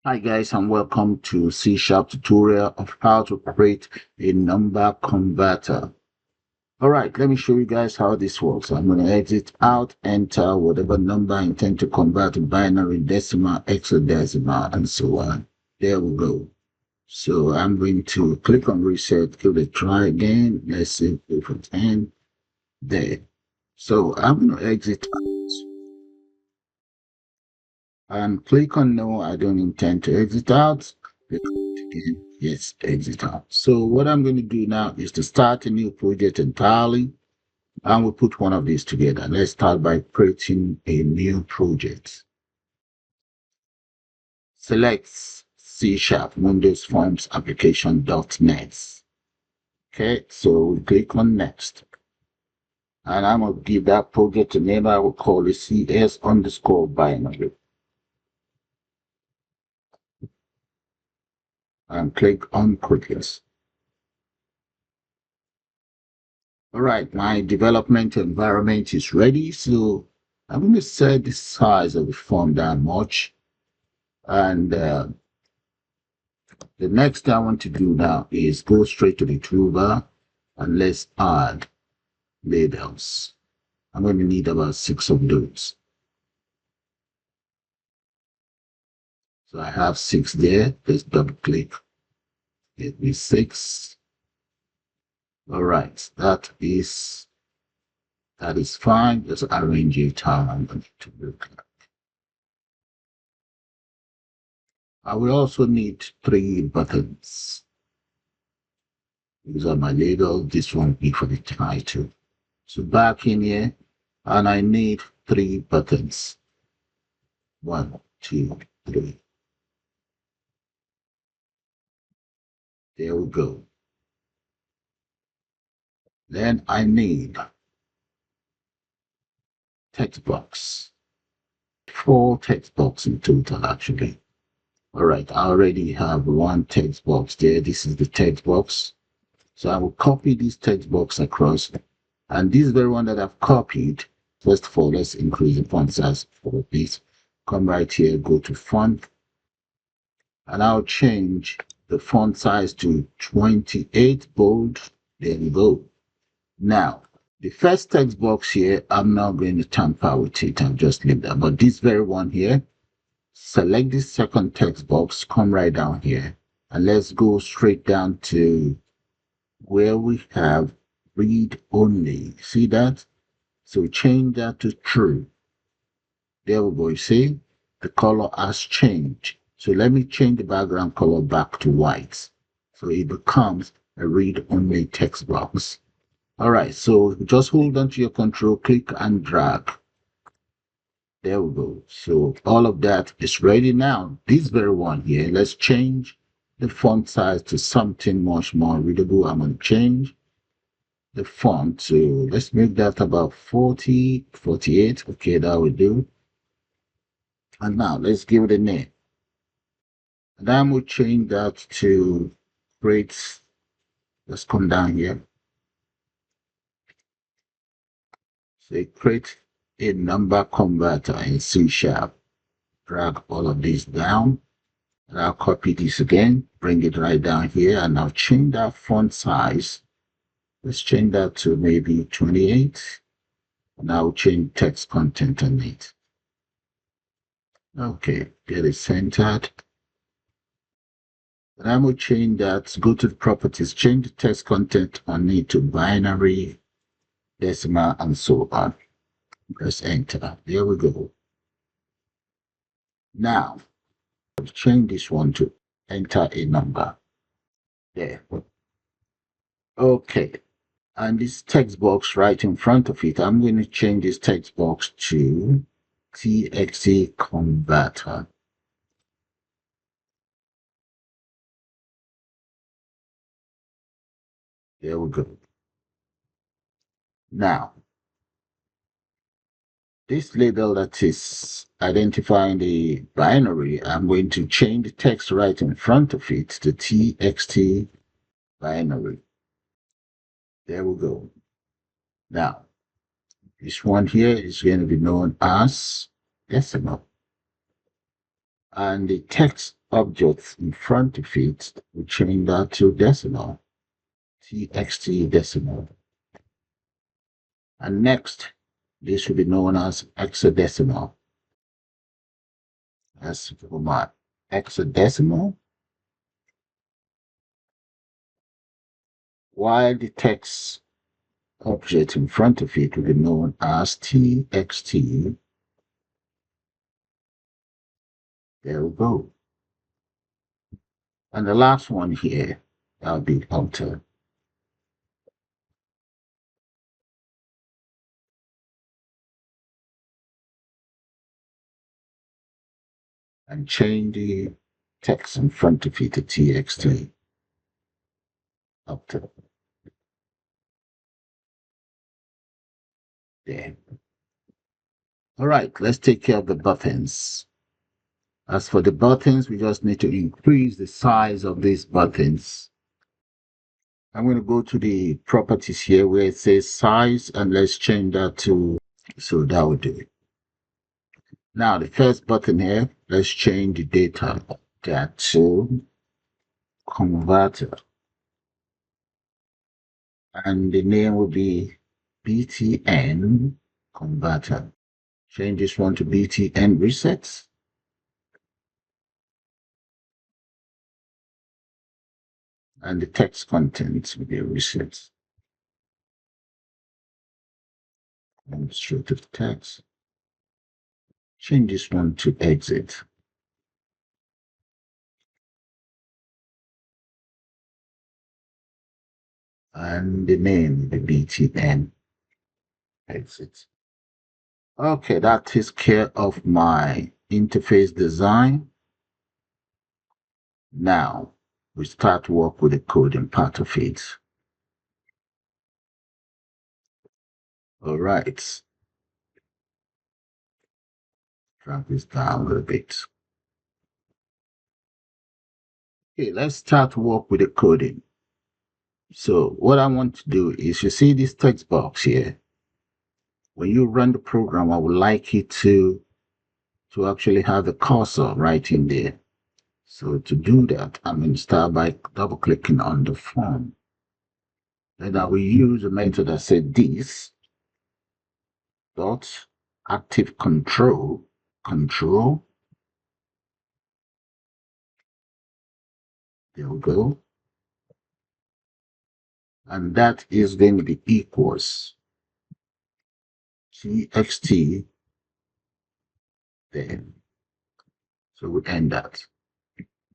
Hi guys, and welcome to C# tutorial of how to create a number converter. Alright, let me show you guys how this works. I'm going to exit out, enter whatever number I intend to convert to binary, decimal, hexadecimal, and so on. There we go. So I'm going to click on reset, give it a try again. Let's see if it's in there. So I'm going to exit out and click on no. I don't intend to exit out. Click on it again. Yes, exit out. So what I'm going to do now is to start a new project entirely, and we'll put one of these together. Let's start by creating a new project. Select C# Windows Forms application.net. Okay, so we click on next. And I'm going to give that project a name. I will call it CS_binary. And click on create. All right, my development environment is ready. So I'm going to set the size of the form that much. And the next thing I want to do now is go straight to the toolbar and let's add labels. I'm going to need about 6 of those. So I have 6 there. Let's double click. Get me 6. All right, that is fine. Just arrange it how I'm going to look like. I will also need 3 buttons. These are my label. This one will be for the title. So back in here, and I need 3 buttons. 1, 2, 3. There we go. Then I need text box. 4 text boxes in total, actually. All right, I already have 1 text box there. This is the text box. So I will copy this text box across. And this very one that I've copied, first of all, let's increase the font size for this. Come right here, go to font, and I'll change the font size to 28 bold. There we go. Now, the first text box here, I'm not going to tamper with it. I'll just leave that. But this very one here, select this second text box, come right down here, and let's go straight down to where we have read only. See that? So change that to true. There we go. You see, the color has changed. So let me change the background color back to white. So it becomes a read-only text box. All right, so just hold on to your control, click and drag. There we go. So all of that is ready now. This very one here, let's change the font size to something much more readable. I'm going to change the font. So let's make that about 40, 48. Okay, that will do. And now let's give it a name. And then we'll change that to create. Let's come down here. Say create a number converter in C#. Drag all of these down. And I'll copy this again, bring it right down here, and I'll change that font size. Let's change that to maybe 28. And I'll change text content on it. Okay, get it centered. And I will change that, go to the properties, change the text content on it to binary, decimal, and so on. Press enter. There we go. Now, change this one to enter a number. There. Okay. And this text box right in front of it, I'm going to change this text box to TXT converter. There we go. Now, this label that is identifying the binary, I'm going to change the text right in front of it to TXT binary. There we go. Now, this one here is going to be known as decimal. And the text object in front of it, we change that to decimal, TXT And next, this should be known as hexadecimal. As for my hexadecimal, while the text object in front of it will be known as TXT. There we go. And the last one here, that'll be Octal. And change the text in front of it to TXT. Octal. There. All right, let's take care of the buttons. As for the buttons, we just need to increase the size of these buttons. I'm going to go to the properties here where it says size, and let's change that to, so that will do it. Now, the first button here, let's change the data that to converter. And the name will be BTN converter. Change this one to BTN resets. And the text content will be reset. And straight to the text. Change this one to exit. And the name will be BTN exit. Okay, that takes care of my interface design. Now, we start work with the coding part of it. All right. Drag this down a little bit. Okay, let's start work with the coding. So what I want to do is, you see this text box here. When you run the program, I would like it to actually have the cursor right in there. So to do that, I'm going to start by double clicking on the form. Then I will use a method that said this dot active control. There we go. And that is going to be equals txt there. So we end that.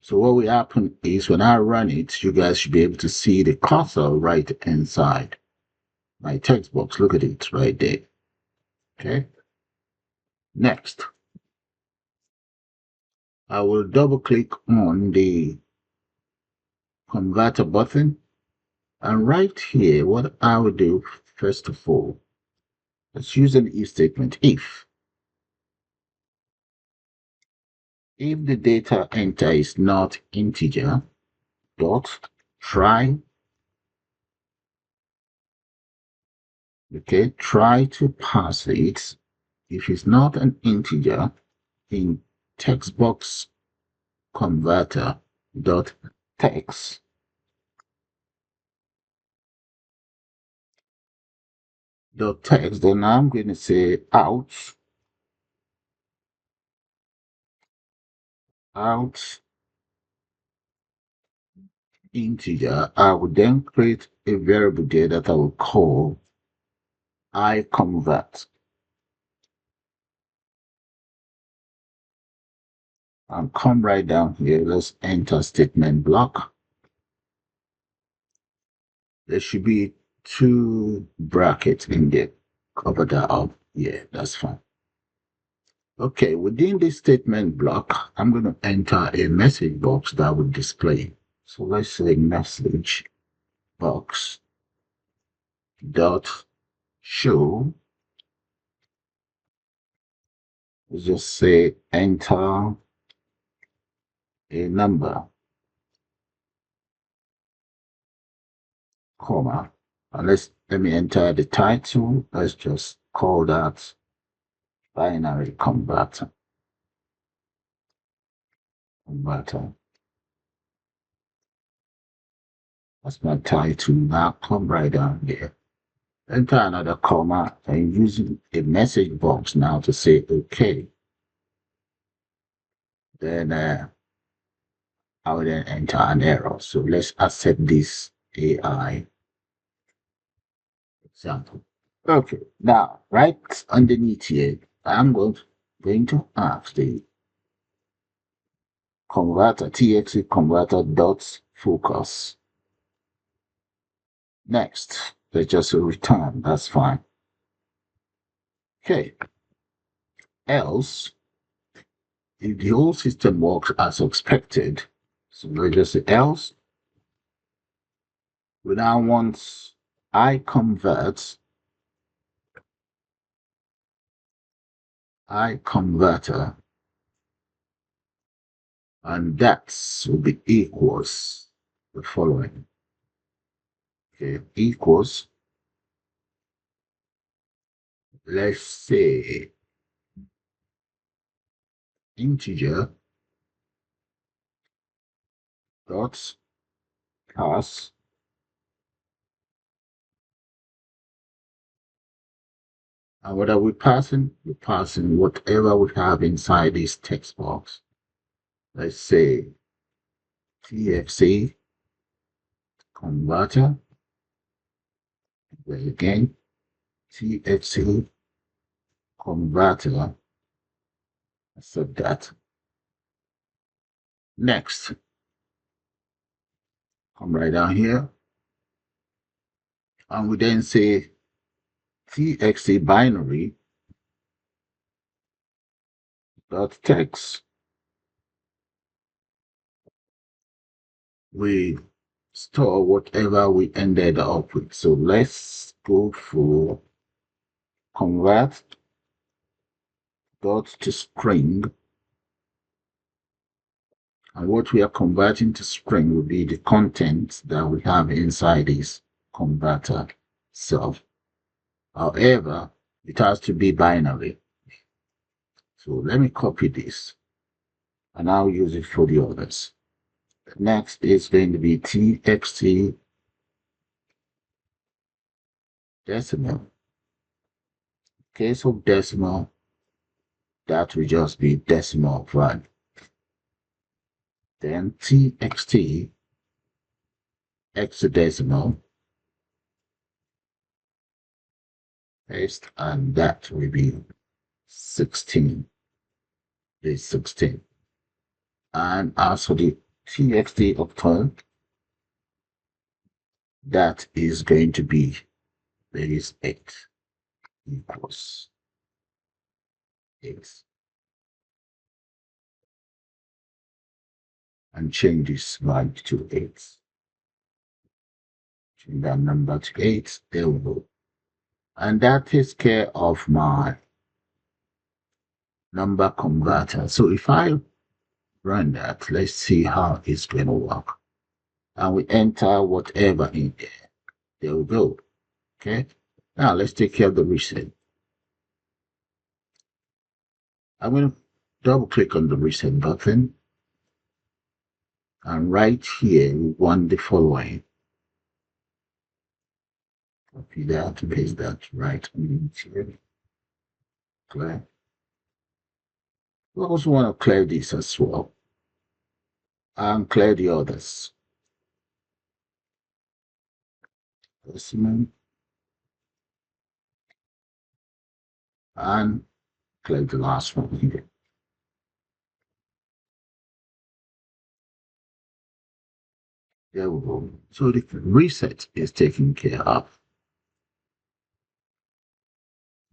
So what will happen is when I run it, you guys should be able to see the cursor right inside my text box. Look at it right there. Okay. Next, I will double click on the converter button. And right here, what I will do, first of all, let's use an if statement. If the data enter is not integer, dot try, okay, try to parse it. If it's not an integer, in text box converter dot text dot text, then I'm going to say out integer. I will then create a variable there that I will call I convert, and come right down here. Let's enter statement block. There should be 2 brackets in there. Cover that up. Yeah, that's fine. Okay, within this statement block, I'm going to enter a message box that will display. So let's say message box dot show. Let's just say enter a number, comma. And let me enter the title. Let's just call that binary converter. converter. That's my title. Now come right down here. Enter another comma and using a message box now to say OK. Then I will then enter an error. So let's accept this AI example. Okay, now right underneath here, I'm going to ask the converter, TXT converter dot focus. Next, let's just return, that's fine. Okay, else, if the whole system works as expected, so let's just say else, we now want I converter, and that will be equals the following. Okay, equals, let's say, integer dot pass, and what are we passing? We're passing whatever we have inside this text box. Let's say TXT converter, then again TXT converter, accept that. Next, come right down here, and we then say TXT binary dot text. We store whatever we ended up with. So let's go for convert dot to string, and what we are converting to string will be the content that we have inside this converter itself. However, it has to be binary. So let me copy this and I'll use it for the others. Next is going to be TXT decimal. Case of decimal, that will just be decimal value. Then TXT hexadecimal, paste, and that will be 16. Is 16. And as for the TXT octal, that is going to be base 8 equals 8. And change this value to 8. Change that number to 8. There we go. And that takes care of my number converter. So if I run that, let's see how it's going to work. And we enter whatever in there. There we go. Okay. Now let's take care of the reset. I'm going to double click on the reset button. And right here, we want the following. Copy that, paste that right here. Clear. We also want to clear this as well. And clear the others. Decimal. And clear the last one here. There we go. So the reset is taken care of.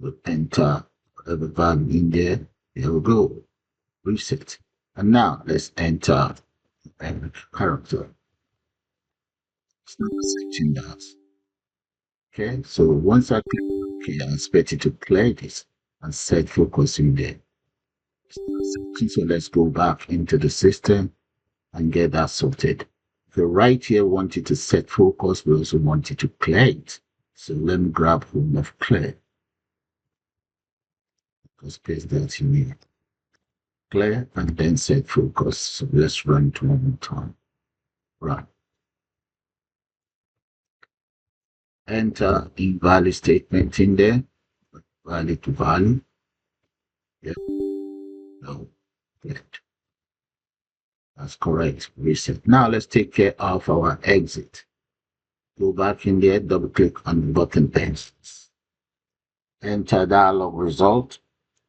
We'll enter whatever value in there. There we go. Reset. And now let's enter a character. It's not accepting that. Okay, so once I click OK, I expect it to play this and set focus in there. So let's go back into the system and get that sorted. So right here, want it to set focus, we also want it to clear it. So let me grab home of clear. Just paste that in here. clear, and then set focus. So let's run it one more time. Run. Enter the value statement in there. Value to value. Yeah. No. Correct. That's correct. Reset. Now let's take care of our exit. Go back in there, double click on the button text. Enter dialog result.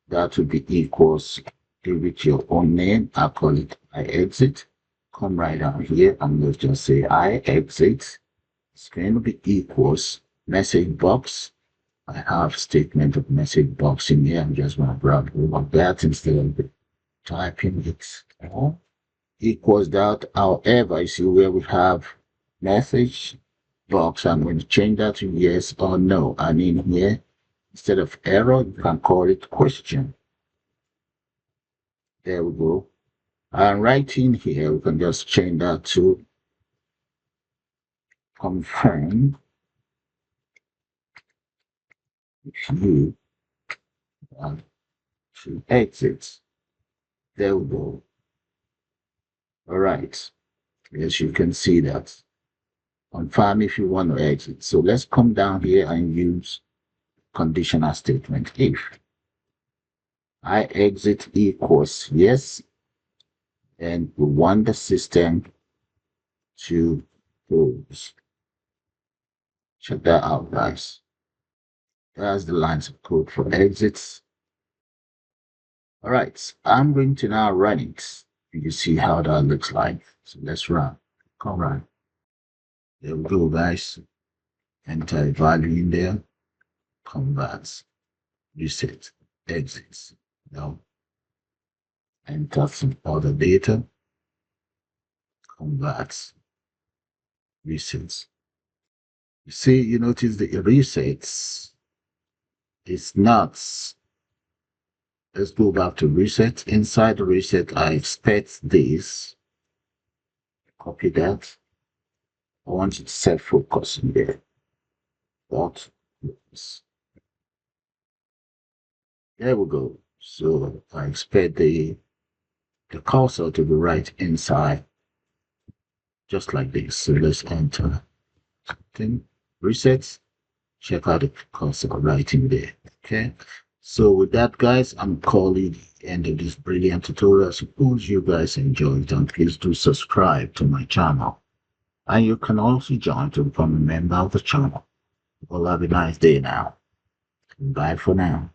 That will be equals, give it your own name. I call it I exit. Come right down here and let's just say I exit. It's going to be equals message box. I have statement of message box in here. I'm just going to grab over that instead of typing it all. Equals that. However, you see where we have message box, I'm going to change that to yes or no. And in here, instead of error, you can call it question. There we go. And right in here, we can just change that to confirm if you want to exit. There we go. All right. Yes, you can see that. Confirm if you want to exit. So let's come down here and use conditional statement. If I exit equals yes, and we want the system to close. Check that out, guys. That's the lines of code for exits. All right, I'm going to now run it. You see how that looks like. So let's run. Come run. There we go, guys. Enter a value in there. Converts. Reset. Exits. Now enter some other data. Converts. Resets. You see, you notice the resets. It's nuts. Let's go back to reset. Inside the reset, I expect this. Copy that. I want you to set focus in there. Dot. There we go. So I expect the cursor to be right inside, just like this. So let's enter. Then reset. Check out the cursor right in there. Okay. So with that, guys, I'm calling the end of this brilliant tutorial. Suppose you guys enjoyed, and please do subscribe to my channel. And you can also join to become a member of the channel. Well, have a nice day now. Bye for now.